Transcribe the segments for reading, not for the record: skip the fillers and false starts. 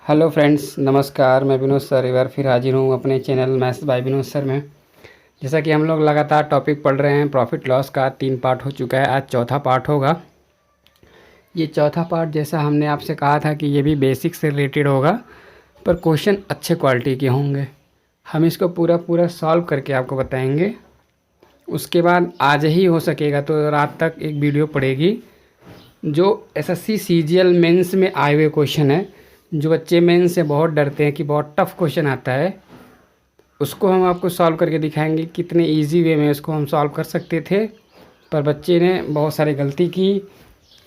Hello friends, नमस्कार। मैं Vinod sir एक बार फिर हाजिर हूँ अपने channel maths by Vinod sir में। जैसा कि हम लोग लगातार टॉपिक पढ़ रहे हैं, प्रॉफिट लॉस का 3 पार्ट हो चुका है, आज चौथा पार्ट होगा। ये चौथा पार्ट जैसा हमने आपसे कहा था कि ये भी बेसिक से रिलेटेड होगा, पर क्वेश्चन अच्छे क्वालिटी के होंगे। हम इसको पूरा सॉल्व करके आपको बताएंगे। उसके बाद आज ही हो सकेगा तो रात तक एक वीडियो पड़ेगी जो एसएससी सीजीएल मेंस में आए हुए क्वेश्चन है, जो बच्चे मेंस से बहुत डरते हैं कि बहुत टफ़ क्वेश्चन आता है, उसको हम आपको सॉल्व करके दिखाएंगे कितने इजी वे में उसको हम सॉल्व कर सकते थे। पर बच्चे ने बहुत सारी गलती की,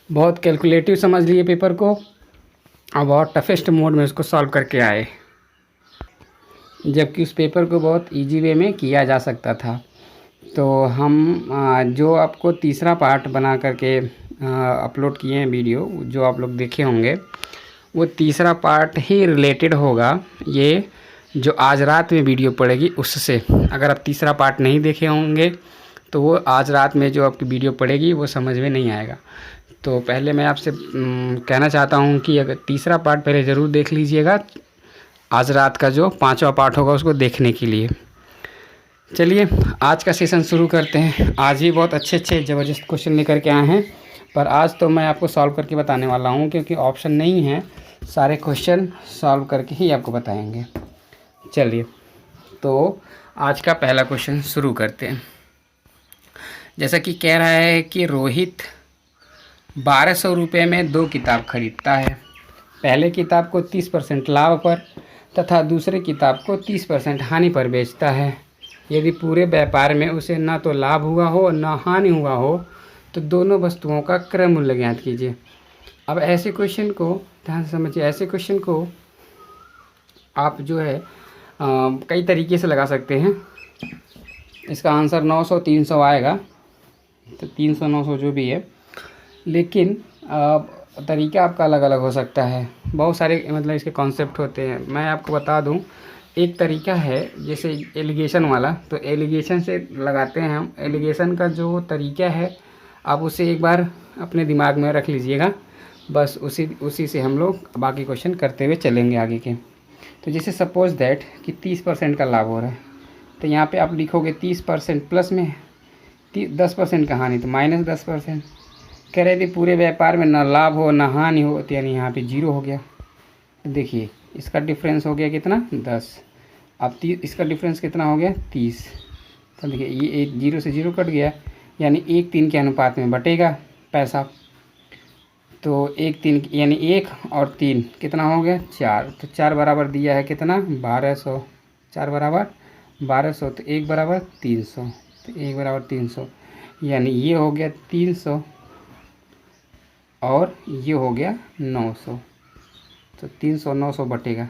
बहुत कैलकुलेटिव समझ लिए पेपर को और बहुत टफेस्ट मोड में उसको सॉल्व करके आए, जबकि उस पेपर को बहुत इजी वे में किया जा सकता था। तो हम जो आपको तीसरा पार्ट बना करके अपलोड किए हैं वीडियो, जो आप लोग देखे होंगे, वो तीसरा पार्ट ही रिलेटेड होगा ये जो आज रात में वीडियो पड़ेगी उससे। अगर आप तीसरा पार्ट नहीं देखे होंगे तो वो आज रात में जो आपकी वीडियो पड़ेगी वो समझ में नहीं आएगा। तो पहले मैं आपसे कहना चाहता हूँ कि अगर तीसरा पार्ट पहले ज़रूर देख लीजिएगा, आज रात का जो 5वां पार्ट होगा उसको देखने के लिए। चलिए आज का सेशन शुरू करते हैं। आज भी बहुत अच्छे ज़बरदस्त क्वेश्चन लेकर के आए हैं, पर आज तो मैं आपको सॉल्व करके बताने वाला हूँ, क्योंकि ऑप्शन नहीं है, सारे क्वेश्चन सॉल्व करके ही आपको बताएंगे। चलिए तो आज का पहला क्वेश्चन शुरू करते हैं। जैसा कि कह रहा है कि रोहित 1200 रुपये में 2 किताब खरीदता है। पहले किताब को 30% लाभ पर तथा दूसरे किताब को 30% हानि पर बेचता है। यदि पूरे व्यापार में उसे ना तो लाभ हुआ हो ना हानि हुआ हो तो दोनों वस्तुओं का क्रय मूल्य ज्ञात कीजिए। अब ऐसे क्वेश्चन को ध्यान से समझिए। ऐसे क्वेश्चन को आप जो है कई तरीके से लगा सकते हैं। इसका आंसर 900 300 आएगा, तो 300 900 जो भी है, लेकिन तरीका आपका अलग अलग हो सकता है। बहुत सारे मतलब इसके कॉन्सेप्ट होते हैं। मैं आपको बता दूं, एक तरीका है जैसे एलिगेशन वाला, तो एलिगेशन से लगाते हैं हम। एलिगेशन का जो तरीका है आप उसे एक बार अपने दिमाग में रख लीजिएगा, बस उसी से हम लोग बाकी क्वेश्चन करते हुए चलेंगे आगे के। तो जैसे सपोज दैट कि 30% का लाभ हो रहा है, तो यहाँ पे आप लिखोगे 30% प्लस में 10% का हानि, तो -10%। कह रहे थे पूरे व्यापार में ना लाभ हो ना हानि हो, तो यानी यहाँ पे 0 हो गया। देखिए इसका डिफरेंस हो गया कितना, 10। अब इसका डिफरेंस कितना हो गया, 30। तो देखिए ये 0 से 0 कट गया, यानी 1:3 के अनुपात में बटेगा पैसा। तो 1:3 यानी 1 और 3 कितना हो गया, 4। तो 4 बराबर दिया है कितना, 1200। 4 बराबर 1200, तो 1 बराबर 300। तो 1 बराबर 300, यानी ये हो गया 300 और ये हो गया 900। तो 300 900 बटेगा।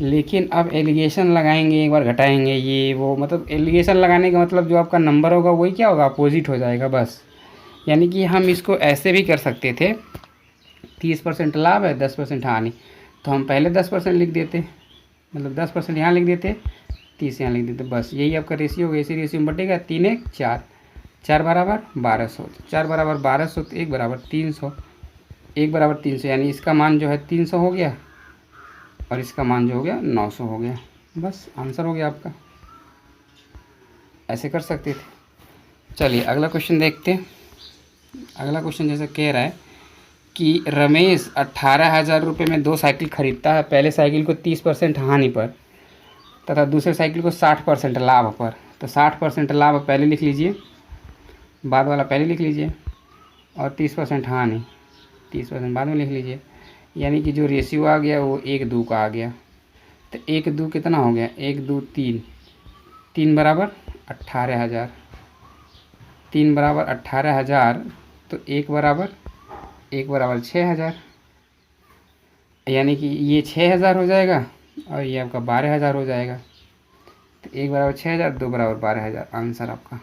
लेकिन अब एलिगेशन लगाएंगे, एक बार घटाएंगे ये वो, मतलब एलिगेशन लगाने का मतलब जो आपका नंबर होगा वही क्या होगा, अपोजिट हो जाएगा बस। यानी कि हम इसको ऐसे भी कर सकते थे, 30% लाभ है 10% हानि, तो हम पहले 10% लिख देते, मतलब 10% यहाँ लिख देते, 30 यहाँ लिख देते, बस यही आपका रेशियो होगा। इसी रेशियो में बटेगा 3 1 4, 4 बराबर 1200। 4 बराबर 1200, तो 1 बराबर 300। 1 बराबर 300, यानी इसका मान जो है 300 हो गया और इसका मान जो हो गया 900 हो गया। बस आंसर हो गया आपका। ऐसे कर सकते थे। चलिए अगला क्वेश्चन देखते हैं। अगला क्वेश्चन जैसे कह रहा है कि रमेश 18,000 रुपये में 2 साइकिल खरीदता है। पहले साइकिल को 30% हानि पर तथा दूसरे साइकिल को 60% लाभ पर। तो 60% लाभ पहले लिख लीजिए, बाद वाला पहले लिख लीजिए, और 30% हानि 30% बाद में लिख लीजिए। यानी कि जो रेशियो आ गया वो 1:2 का आ गया। तो 1:2 कितना हो गया, 1:2 3, 3 बराबर 18,000। 3 बराबर 18,000, तो 1 बराबर 6,000, यानी कि ये 6,000 हो जाएगा और ये आपका 12,000 हो जाएगा। तो 1 बराबर 6,000, 2 बराबर 12,000, आंसर आपका।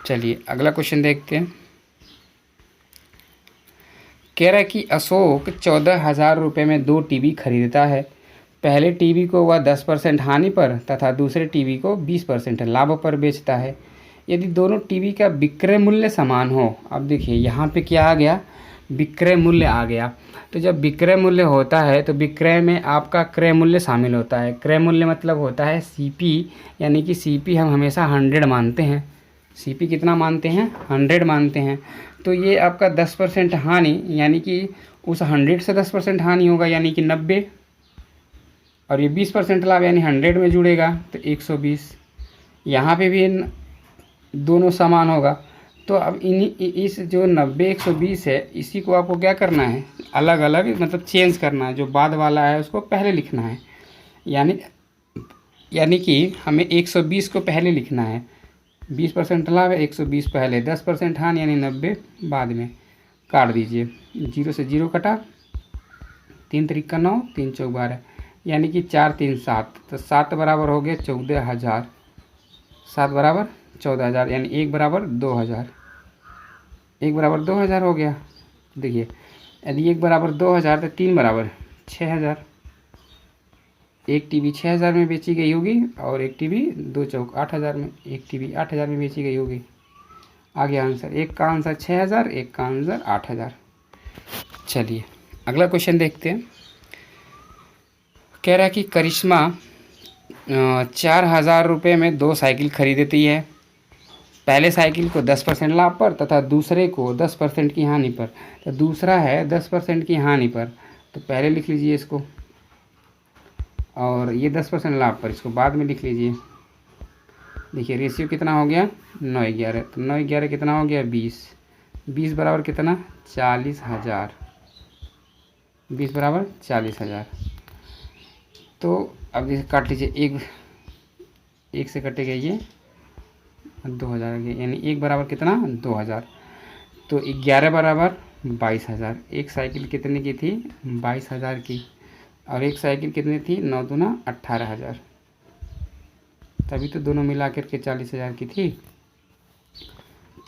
चलिए अगला क्वेश्चन देखते हैं। कह रहा है कि अशोक 14,000 रुपये में 2 टीवी खरीदता है। पहले टीवी को वह 10% हानि पर तथा दूसरे टीवी को 20% लाभ पर बेचता है। यदि दोनों टीवी का विक्रय मूल्य समान हो, अब देखिए यहाँ पे क्या आ गया, विक्रय मूल्य आ गया। तो जब विक्रय मूल्य होता है तो विक्रय में आपका क्रय मूल्य शामिल होता है। क्रय मूल्य मतलब होता है सीपी, यानी कि सीपी हम हमेशा 100 मानते हैं। सीपी कितना मानते हैं? 100 मानते हैं। तो ये आपका 10% हानि, यानी कि उस 100 से 10% हानि होगा, यानी कि 90, और ये 20% लाभ यानी 100 में जुड़ेगा तो 120। यहाँ पे भी दोनों समान होगा। तो अब इस जो 90 120 है, इसी को आपको क्या करना है, अलग अलग मतलब चेंज करना है। जो बाद वाला है उसको पहले लिखना है, यानी कि हमें 120 को पहले लिखना है। 20% लाभ है, 120 पहले, 10% हान यानी 90 बाद में। काट दीजिए, 0 से 0 कटा, 3 त्रिक 9, 3 चौक 12, यानी कि 4 3 7, तो 7 बराबर हो गया 14,000। 7 बराबर 14,000, यानी 1 बराबर 2,000। 1 बराबर 2,000 हो गया। देखिए, यदि 1 बराबर 2,000 तो 3 बराबर 6,000। एक टीवी 6,000 में बेची गई होगी और एक टीवी 2 चौक 8,000 में, एक टीवी 8,000 में बेची गई होगी। आ गया आंसर। एक का आंसर 6,000, एक का आंसर 8,000। चलिए अगला क्वेश्चन देखते हैं। कह रहा है कि करिश्मा 4,000 रुपये में 2 साइकिल खरीदती है। पहले साइकिल को 10% लाभ पर तथा दूसरे को 10% की हानि पर। तो दूसरा है 10% की हानि पर, तो पहले लिख लीजिए इसको, और ये 10% लाभ पर, इसको बाद में लिख लीजिए। देखिए रेशियो कितना हो गया, 9:11। तो 9:11 कितना हो गया, 20। 20 बराबर कितना, 40,000। 20 बराबर 40,000। तो अब जैसे काट लीजिए, एक से कटेगा ये 2,000 गया, यानी 1 बराबर कितना, 2,000। तो 11 बराबर 22,000। एक साइकिल कितने की थी, 22,000 की, और एक साइकिल कितनी थी, 9 दूना 18,000। तभी तो दोनों मिला करके 40,000 की थी।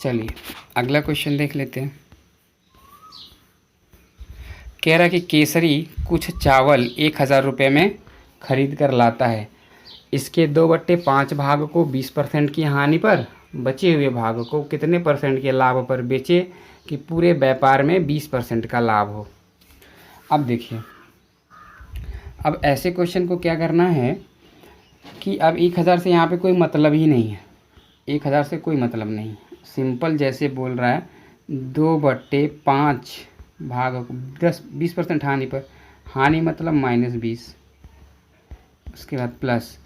चलिए अगला क्वेश्चन देख लेते हैं। कह रहा कि केसरी कुछ चावल 1,000 रुपये में खरीद कर लाता है। इसके 2/5 भाग को 20% की हानि पर, बचे हुए भाग को कितने % के लाभ पर बेचे कि पूरे व्यापार में 20% का लाभ हो। अब देखिए, अब ऐसे क्वेश्चन को क्या करना है कि अब 1,000 से यहाँ पे कोई मतलब ही नहीं है। 1,000 से कोई मतलब नहीं, सिंपल जैसे बोल रहा है 2/5 भाग 20% हानि पर, हानि मतलब -20। उसके बाद प्लस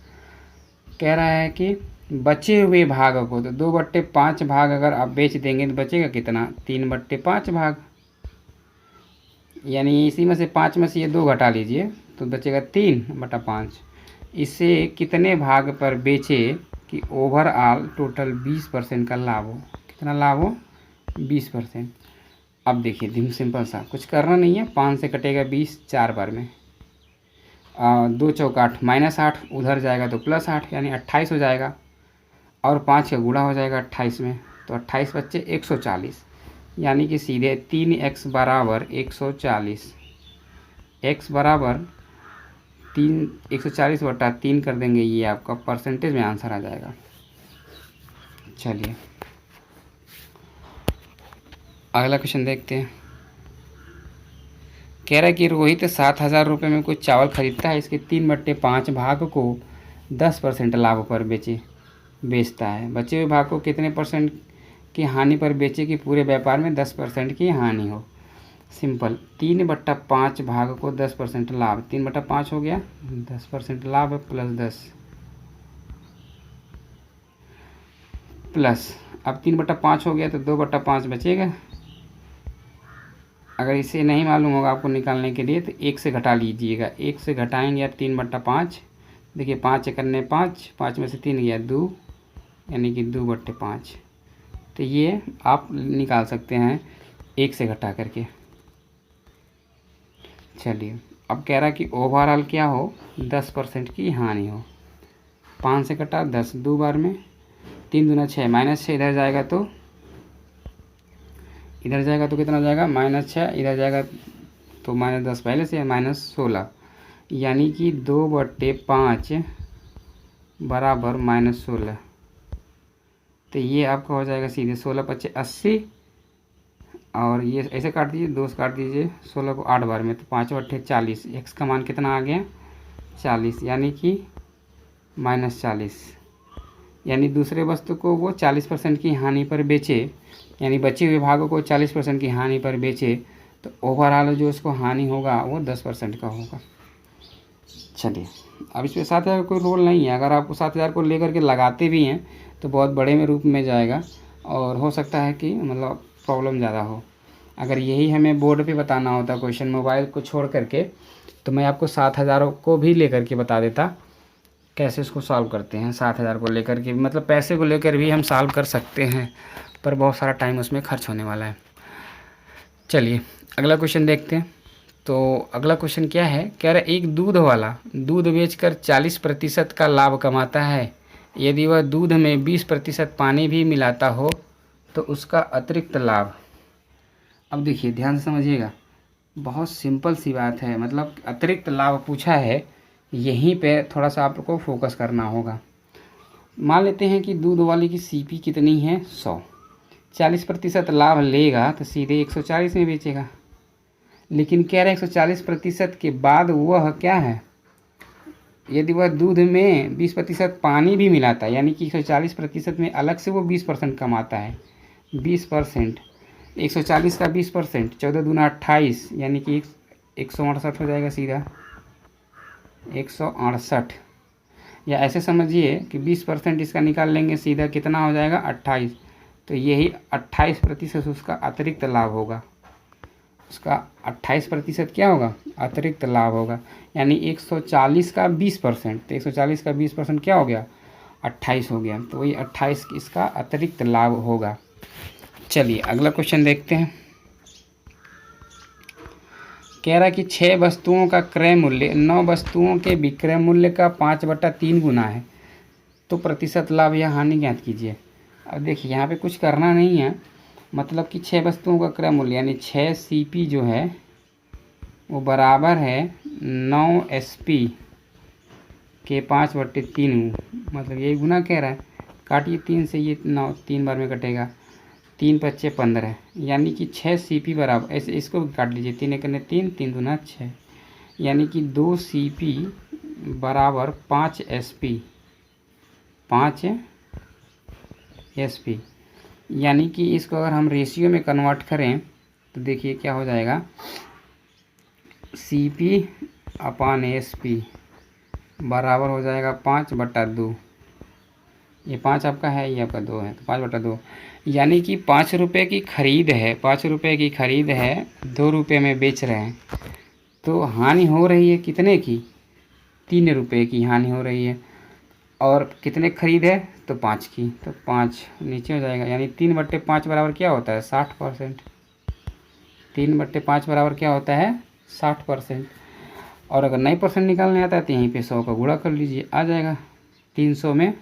कह रहा है कि बचे हुए भाग को, तो 2/5 भाग अगर आप बेच देंगे तो बचेगा कितना, 3/5 भाग, यानी इसी में से 5 में से ये 2 घटा लीजिए तो बचेगा 3/5। इसे कितने भाग पर बेचे कि ओवरऑल टोटल 20% का लाभ हो। कितना लाभ हो, 20%। अब देखिए दिन सिंपल सा, कुछ करना नहीं है, 5 से कटेगा 20 4 बार में, 2 चौक 8, -8 उधर जाएगा तो +8, यानी 28 हो जाएगा, और 5 का गुणा हो जाएगा 28 में, तो 28 बच्चे 140, यानी कि सीधे 3x बराबर 140। x बराबर 140/3 कर देंगे, ये आपका परसेंटेज में आंसर आ जाएगा। चलिए अगला क्वेश्चन देखते हैं। कह रहा है कि रोहित 7,000 रुपये में कुछ चावल खरीदता है। इसके 3/5 भाग को 10% लाभ पर बेचता है। बचे हुए भाग को कितने % की हानि पर बेचे कि पूरे व्यापार में 10% की हानि हो। सिंपल, 3/5 भाग को 10% लाभ, 3/5 हो गया, 10% लाभ +10 प्लस, अब 3/5 हो गया तो 2/5 बचेगा। अगर इसे नहीं मालूम होगा आपको निकालने के लिए तो 1 से घटा लीजिएगा। 1 से घटाएंगे आप 3/5, देखिए 5 करने 5, 5 में से 3 गया 2, यानी कि 2/5। तो ये आप निकाल सकते हैं 1 से घटा करके। चलिए अब कह रहा है कि ओवरऑल क्या हो, 10% की हानि हो। 5 से कटा 10 2 बार में, 3 दूना 6, -6 इधर जाएगा तो कितना हो जाएगा, -6, इधर जाएगा तो -10 पहले से है, -16, यानी कि 2/5 बराबर -16। तो ये आपका हो जाएगा सीधे 16 × 5 = 80, और ये ऐसे काट दीजिए, 2 से काट दीजिए 16 को 8 बार में, तो 5×8 = 40। x का मान कितना आ गया 40, यानी कि -40। यानी दूसरे वस्तु को वो 40% की हानि पर बेचे, यानी बचे हुए भागों को 40% की हानि पर बेचे, तो ओवरऑल जो उसको हानि होगा वो 10% का होगा। चलिए, अब इसमें 7,000 का कोई रोल नहीं है। अगर आप 7,000 को लेकर के लगाते भी हैं तो बहुत बड़े में रूप में जाएगा और हो सकता है कि मतलब प्रॉब्लम ज़्यादा हो। अगर यही हमें बोर्ड पे बताना होता क्वेश्चन मोबाइल को छोड़ करके, तो मैं आपको 7,000 को भी लेकर के बता देता कैसे इसको सॉल्व करते हैं। 7,000 को लेकर के मतलब पैसे को लेकर भी हम सॉल्व कर सकते हैं, पर बहुत सारा टाइम उसमें खर्च होने वाला है। चलिए अगला क्वेश्चन देखते हैं। तो अगला क्वेश्चन क्या है, कह रहा है एक दूध वाला दूध बेचकर 40% का लाभ कमाता है। यदि वह दूध में 20% पानी भी मिलाता हो तो उसका अतिरिक्त लाभ। अब देखिए ध्यान से समझिएगा, बहुत सिंपल सी बात है, मतलब अतिरिक्त लाभ पूछा है, यहीं पे थोड़ा सा आपको फोकस करना होगा। मान लेते हैं कि दूध वाली की सीपी कितनी है 100, 40% लाभ लेगा तो सीधे 140 में बेचेगा। लेकिन कह रहे 140% के बाद वह क्या है, यदि वह दूध में 20% पानी भी मिलाता है, यानी कि 140% में अलग से वो 20% कमाता है। 20%, 140 का 20%, 14 दूना 28, यानी कि 168 हो जाएगा सीधा 168। या ऐसे समझिए कि 20% इसका निकाल लेंगे, सीधा कितना हो जाएगा 28। तो यही 28% उसका अतिरिक्त लाभ होगा। उसका 28% क्या होगा अतिरिक्त लाभ होगा। यानी 140 का 20%, तो 140 का 20% क्या हो गया 28 हो गया, तो वही 28 इसका अतिरिक्त लाभ होगा। चलिए अगला क्वेश्चन देखते हैं। कह रहा है कि 6 वस्तुओं का क्रय मूल्य 9 वस्तुओं के विक्रय मूल्य का 5/3 गुना है, तो प्रतिशत लाभ या हानि ज्ञात कीजिए। अब देखिए यहाँ पे कुछ करना नहीं है, मतलब कि 6 वस्तुओं का क्रय मूल्य यानी 6 CP जो है वो बराबर है 9 SP के 5/3, मतलब यही गुना कह रहा है। काटिए 3 से, ये 9 3 बार में कटेगा, 3 × 5 = 15, यानी कि 6 CP बराबर, ऐसे इसको भी काट लीजिए, 3 × 3 3 दूना 6, यानी कि 2 CP बराबर 5 SP, 5 SP। यानी कि इसको अगर हम रेशियो में कन्वर्ट करें तो देखिए क्या हो जाएगा, CP/SP बराबर हो जाएगा 5/2। ये 5 आपका है, ये आपका 2 है, तो 5/2, यानी कि 5 रुपये की खरीद है, 5 रुपये की खरीद है, 2 रुपये में बेच रहे हैं, तो हानि हो रही है कितने की 3 रुपये की हानि हो रही है। और कितने खरीद है तो 5 की, तो 5 नीचे हो जाएगा, यानी 3/5 बराबर क्या होता है 60%। 3/5 बराबर क्या होता है 60%। और अगर नहीं परसेंट निकालने आता है तो यहीं पे 100 का गुणा कर लीजिए, आ जाएगा 300 में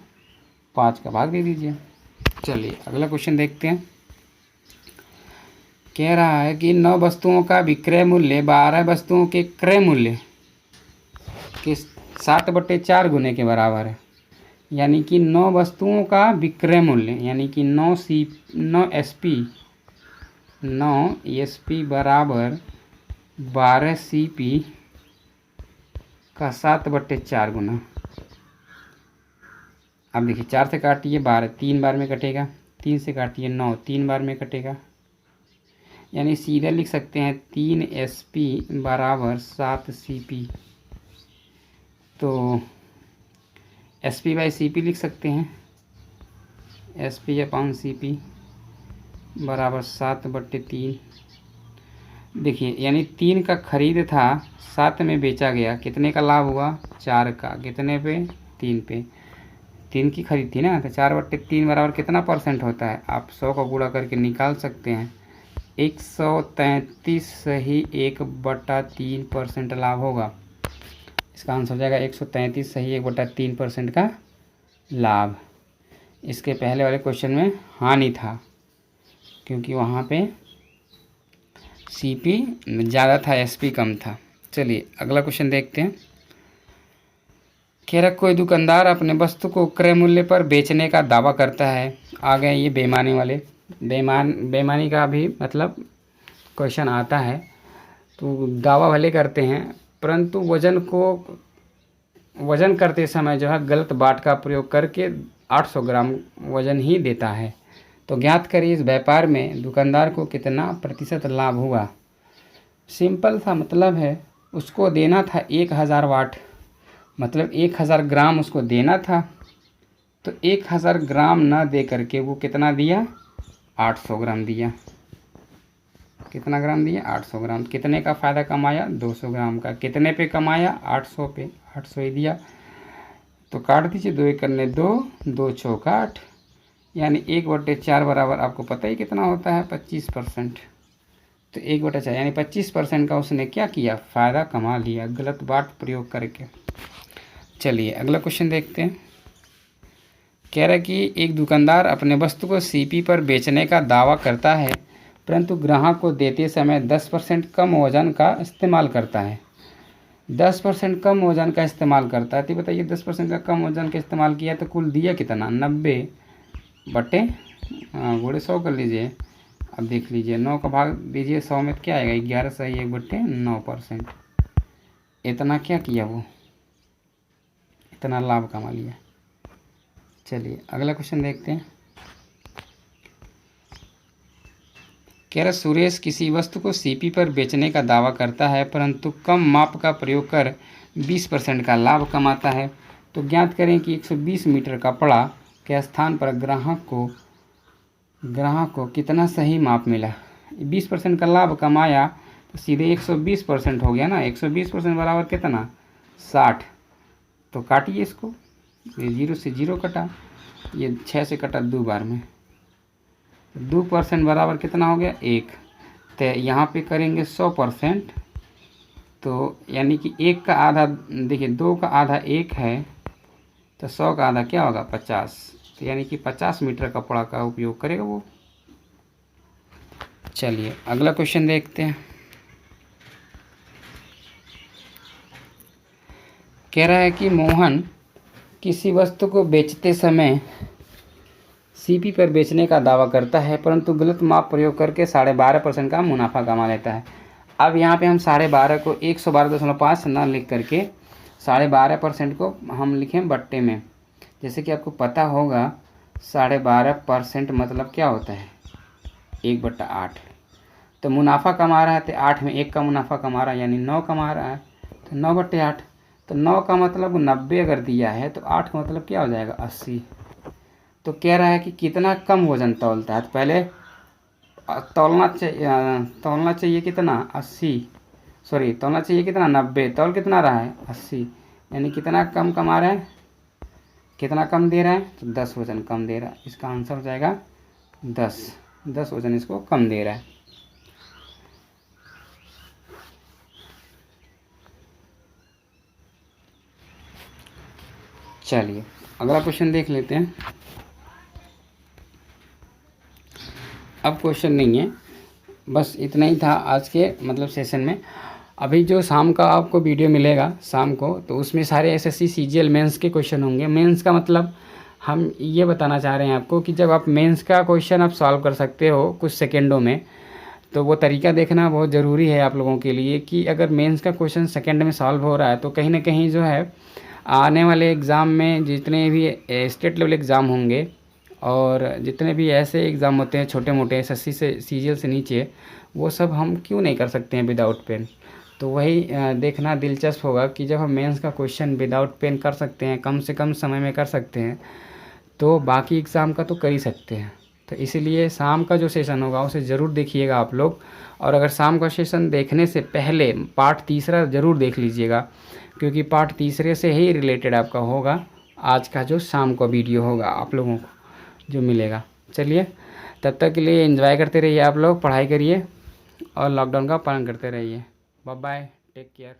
5 का भाग दे दीजिए। चलिए अगला क्वेश्चन देखते हैं। कह रहा है कि 9 वस्तुओं का विक्रय मूल्य 12 वस्तुओं के क्रय मूल्य के 60/4 गुने के बराबर है। यानी कि 9 वस्तुओं का विक्रय मूल्य, यानी कि 9 SP बराबर 12 CP का 7/4 गुना। अब देखिए 4 से काटिए 12, 3 बार में कटेगा, 3 से काटिए 9, 3 बार में कटेगा, यानी सीधे लिख सकते हैं 3 SP बराबर 7 CP। तो SP/CP लिख सकते हैं, SP/CP बराबर 7/3। देखिए यानी 3 का खरीद था, 7 में बेचा गया, कितने का लाभ हुआ 4 का, कितने पे 3 पे, 3 की खरीद थी ना, तो 4/3 बराबर कितना परसेंट होता है, आप 100 का गुणा करके निकाल सकते हैं, 133 सही 1/3% लाभ होगा। इसका आंसर हो जाएगा 133 सही 1/3% का लाभ। इसके पहले वाले क्वेश्चन में हानि था, क्योंकि वहाँ पे CP ज़्यादा था, SP कम था। चलिए अगला क्वेश्चन देखते हैं। कह रहा कोई दुकानदार अपने वस्तु को क्रय मूल्य पर बेचने का दावा करता है। आ गए ये बेईमानी वाले। बेईमानी का भी मतलब क्वेश्चन आता है तो दावा भले करते हैं, परंतु वज़न करते समय जो है गलत बाट का प्रयोग करके 800 ग्राम वज़न ही देता है। तो ज्ञात करिए इस व्यापार में दुकानदार को कितना प्रतिशत लाभ हुआ। सिंपल सा मतलब है, उसको देना था 1000 वाट, मतलब 1000 ग्राम उसको देना था, तो 1000 ग्राम ना दे करके वो कितना दिया, 800 ग्राम दिया। कितना ग्राम दिया, 800 ग्राम। कितने का फ़ायदा कमाया, 200 ग्राम का। कितने पे कमाया, 800 पे, 800 ही दिया। तो काट दीजिए, 2 एक करने 2, 2 चौका 8, यानी 1/4 बराबर आपको पता ही कितना होता है, 25%। तो 1/4 यानी 25% का उसने क्या किया, फ़ायदा कमा लिया गलत बाट प्रयोग करके। चलिए अगला क्वेश्चन देखते हैं। कह रहा है कि एक दुकानदार अपने वस्तु को सीपी पर बेचने का दावा करता है, परंतु ग्राहक को देते समय 10% कम वज़न का इस्तेमाल करता है। 10% कम वज़न का इस्तेमाल करता है, तो बताइए 10% का कम वज़न का इस्तेमाल किया तो कुल दिया कितना, 90 बटे गुणे 100 कर लीजिए। अब देख लीजिए 9 का भाग दीजिए 100 में, तो क्या आएगा, 11 सही 1/9%। इतना क्या किया वो, इतना लाभ कमा लिया। चलिए अगला क्वेश्चन देखते हैं। कह रहा सुरेश किसी वस्तु को सीपी पर बेचने का दावा करता है, परंतु कम माप का प्रयोग कर 20% का लाभ कमाता है। तो ज्ञात करें कि 120 मीटर कपड़ा के स्थान पर ग्राहक को कितना सही माप मिला। 20% का लाभ कमाया तो सीधे 120% हो गया ना। 120% बराबर कितना, 60। तो काटिए इसको, ये 0 से 0 कटा, ये 6 से कटा 2 बार में। 2% बराबर कितना हो गया, 1। तो यहाँ पे करेंगे 100%, तो यानी कि 1 का आधा, देखिए 2 का आधा 1 है, तो 100 का आधा क्या होगा, 50। तो यानी कि 50 मीटर कपड़ा का उपयोग करेगा वो। चलिए अगला क्वेश्चन देखते हैं। कह रहा है कि मोहन किसी वस्तु को बेचते समय सीपी पर बेचने का दावा करता है, परंतु गलत माप प्रयोग करके 12.5% का मुनाफा कमा लेता है। अब यहाँ पे हम 12.5 को 112.5 ना लिख करके 12.5% को हम लिखें बट्टे में। जैसे कि आपको पता होगा 12.5% मतलब क्या होता है, 1/8। तो मुनाफा कमा रहा है, तो 8 में 1 का मुनाफा कमा रहा है, यानी 9 कमा रहा है, तो 9/8। तो 9 का मतलब 90 अगर दिया है, तो 8 का मतलब क्या हो जाएगा, 80। तो कह रहा है कि कितना कम वज़न तौलता है। तो पहले तौलना चाहिए कितना, 80, सॉरी तौलना चाहिए कितना, 90, तौल कितना रहा है, 80, यानी कितना कम कमा रहा है, कितना कम दे रहा है, तो 10 वज़न कम दे रहा है। इसका आंसर हो जाएगा 10 वज़न इसको कम दे रहा है। चलिए अगला क्वेश्चन देख लेते हैं। अब क्वेश्चन नहीं है, बस इतना ही था आज के मतलब सेशन में। अभी जो शाम का आपको वीडियो मिलेगा शाम को, तो उसमें सारे एसएससी सीजीएल मेंस के क्वेश्चन होंगे। मेंस का मतलब हम ये बताना चाह रहे हैं आपको कि जब आप मेंस का क्वेश्चन आप सॉल्व कर सकते हो कुछ सेकेंडों में, तो वो तरीका देखना बहुत ज़रूरी है आप लोगों के लिए कि अगर मेंस का क्वेश्चन सेकेंड में सॉल्व हो रहा है, तो कहीं ना कहीं जो है आने वाले एग्ज़ाम में जितने भी स्टेट लेवल एग्ज़ाम होंगे और जितने भी ऐसे एग्ज़ाम होते हैं छोटे मोटे एसएससी से सीजीएल से नीचे, वो सब हम क्यों नहीं कर सकते हैं विदाउट पेन। तो वही देखना दिलचस्प होगा कि जब हम मेंस का क्वेश्चन विदाउट पेन कर सकते हैं, कम से कम समय में कर सकते हैं, तो बाकी एग्ज़ाम का तो कर ही सकते हैं। तो इसीलिए शाम का जो सेशन होगा उसे ज़रूर देखिएगा आप लोग। और अगर शाम का सेशन देखने से पहले पार्ट तीसरा ज़रूर देख लीजिएगा, क्योंकि पार्ट तीसरे से ही रिलेटेड आपका होगा आज का जो शाम का वीडियो होगा आप लोगों को जो मिलेगा। चलिए तब तक के लिए एंजॉय करते रहिए, आप लोग पढ़ाई करिए और लॉकडाउन का पालन करते रहिए। Bye bye, take care.